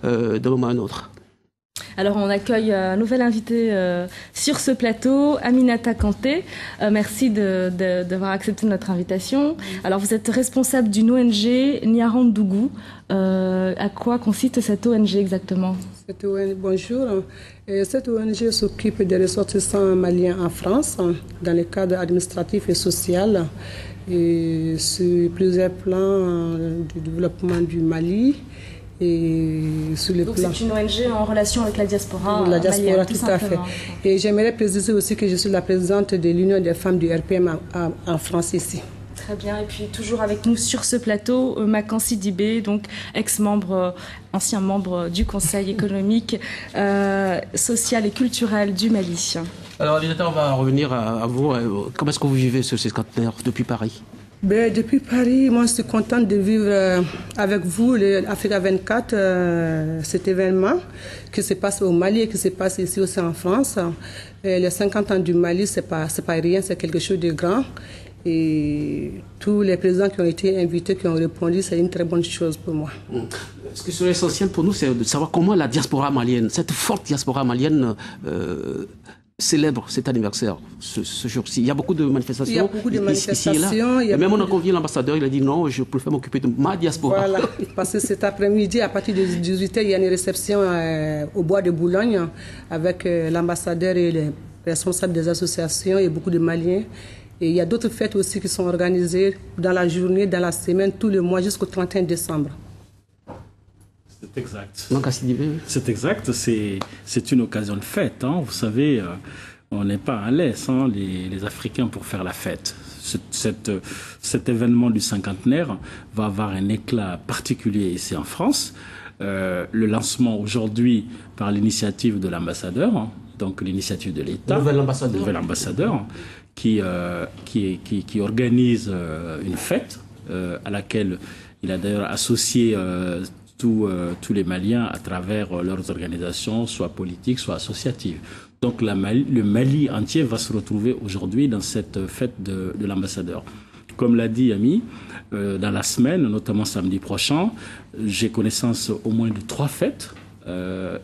d'un moment à un autre. Alors on accueille un nouvel invité sur ce plateau, Aminata Kanté. Merci d'avoir accepté notre invitation. Alors vous êtes responsable d'une ONG Niarandougou. À quoi consiste cette ONG exactement? Bonjour. Cette ONG s'occupe des ressortissants maliens en France dans le cadre administratif et social et sur plusieurs plans du développement du Mali. Et sur le Donc c'est une ONG en relation avec la diaspora. La diaspora, malienne, tout à fait. Et j'aimerais préciser aussi que je suis la présidente de l'Union des femmes du RPM en France ici. Très bien. Et puis toujours avec nous sur ce plateau, Makansi Dibé, donc ex-membre, ancien membre du Conseil économique, social et culturel du Mali. Alors Aminata, on va revenir à vous. Comment est-ce que vous vivez ce cinquantenaire depuis Paris? Depuis Paris, moi je suis contente de vivre avec vous, l'Africa 24, cet événement qui se passe au Mali et qui se passe ici aussi en France. Les 50 ans du Mali, c'est pas rien, c'est quelque chose de grand. Et tous les présidents qui ont été invités, qui ont répondu, c'est une très bonne chose pour moi. Ce qui serait essentiel pour nous, c'est de savoir comment la diaspora malienne, cette forte diaspora malienne, célèbre cet anniversaire ce jour-ci. Il y a beaucoup de manifestations. Il y a beaucoup de manifestations. Et même on a convié l'ambassadeur, il a dit non, je préfère m'occuper de ma diaspora. Voilà, parce que cet après-midi, à partir de 18h, il y a une réception au bois de Boulogne avec l'ambassadeur et les responsables des associations et beaucoup de Maliens. Et il y a d'autres fêtes aussi qui sont organisées dans la journée, dans la semaine, tout le mois jusqu'au 31 décembre. C'est exact. C'est exact. C'est une occasion de fête. Hein. Vous savez, on n'est pas à l'aise, hein, les Africains, pour faire la fête. Cet événement du cinquantenaire va avoir un éclat particulier ici en France. Le lancement aujourd'hui par l'initiative de l'ambassadeur, hein, donc l'initiative de l'État, le nouvel ambassadeur, qui organise une fête à laquelle il a d'ailleurs associé tous les Maliens à travers leurs organisations, soit politiques, soit associatives. Donc le Mali entier va se retrouver aujourd'hui dans cette fête de l'ambassadeur. Comme l'a dit Ami, dans la semaine, notamment samedi prochain, j'ai connaissance au moins de 3 fêtes.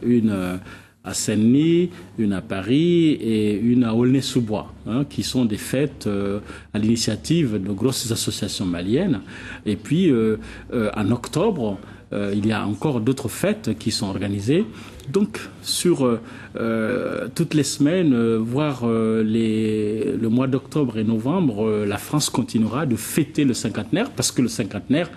Une à Saint-Denis, une à Paris et une à Aulnay-sous-Bois, hein, qui sont des fêtes à l'initiative de grosses associations maliennes. Et puis, en octobre, il y a encore d'autres fêtes qui sont organisées. Donc, sur toutes les semaines, voire le mois d'octobre et novembre, la France continuera de fêter le cinquantenaire, parce que le cinquantenaire,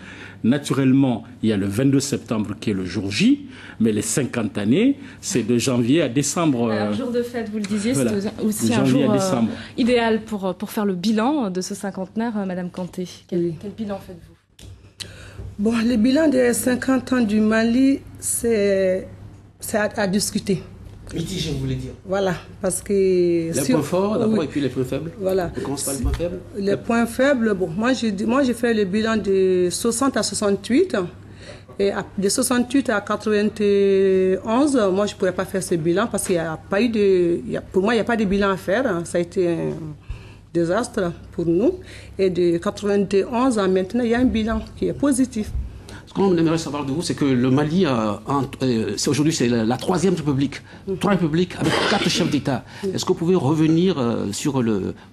naturellement, il y a le 22 septembre qui est le jour J, mais les 50 années, c'est de janvier à décembre. Alors, jour de fête, vous le disiez, voilà, c'est aussi un jour idéal pour faire le bilan de ce cinquantenaire, Madame Kanté. Quel bilan faites-vous? Bon, le bilan des 50 ans du Mali, c'est à discuter. Mitigé, vous voulez dire? Voilà, parce que... Les points forts d'abord, et puis les points faibles. Voilà. On commence par les points faibles. Les points faibles, bon, moi j'ai fait le bilan de 60 à 68. Et de 68 à 91, moi je ne pourrais pas faire ce bilan parce qu'il n'y a pas eu de... Pour moi, il n'y a pas de bilan à faire. Ça a été un désastre pour nous. Et de 91 à maintenant, il y a un bilan qui est positif. Ce qu'on aimerait savoir de vous, c'est que le Mali, aujourd'hui, c'est la 3e république. 3 républiques avec 4 chefs d'État. Est-ce que vous pouvez revenir sur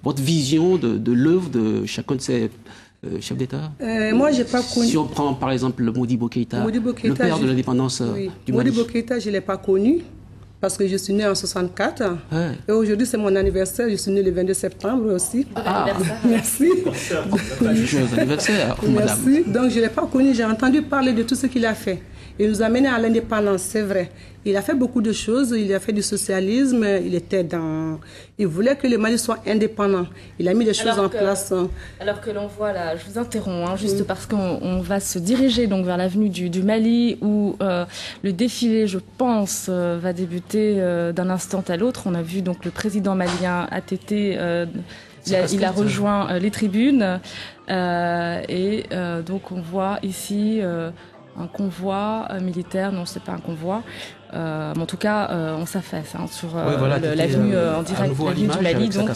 votre vision de l'œuvre de chacun de ces chefs d'État? Moi, j'ai pas connu. Si on prend par exemple le Modibo Keïta, le père de l'indépendance du Mali. Modibo Keïta, je ne l'ai pas connu parce que je suis née en 64. Ouais. Et aujourd'hui, c'est mon anniversaire. Je suis née le 22 septembre aussi. Merci. Joyeux anniversaire, madame. Merci. Donc, je ne l'ai pas connu. J'ai entendu parler de tout ce qu'il a fait. Il nous a menés à l'indépendance, c'est vrai. Il a fait beaucoup de choses. Il a fait du socialisme. Il voulait que le Mali soit indépendant. Il a mis des choses en place. Alors que l'on voit là, je vous interromps, hein, juste parce qu'on va se diriger donc vers l'avenue du Mali où le défilé, je pense, va débuter d'un instant à l'autre. On a vu donc le président malien ATT. Il a rejoint les tribunes donc on voit ici un convoi militaire, non c'est pas un convoi, mais en tout cas on s'affaisse sur l'avenue en direct, l'avenue du Mali. Donc,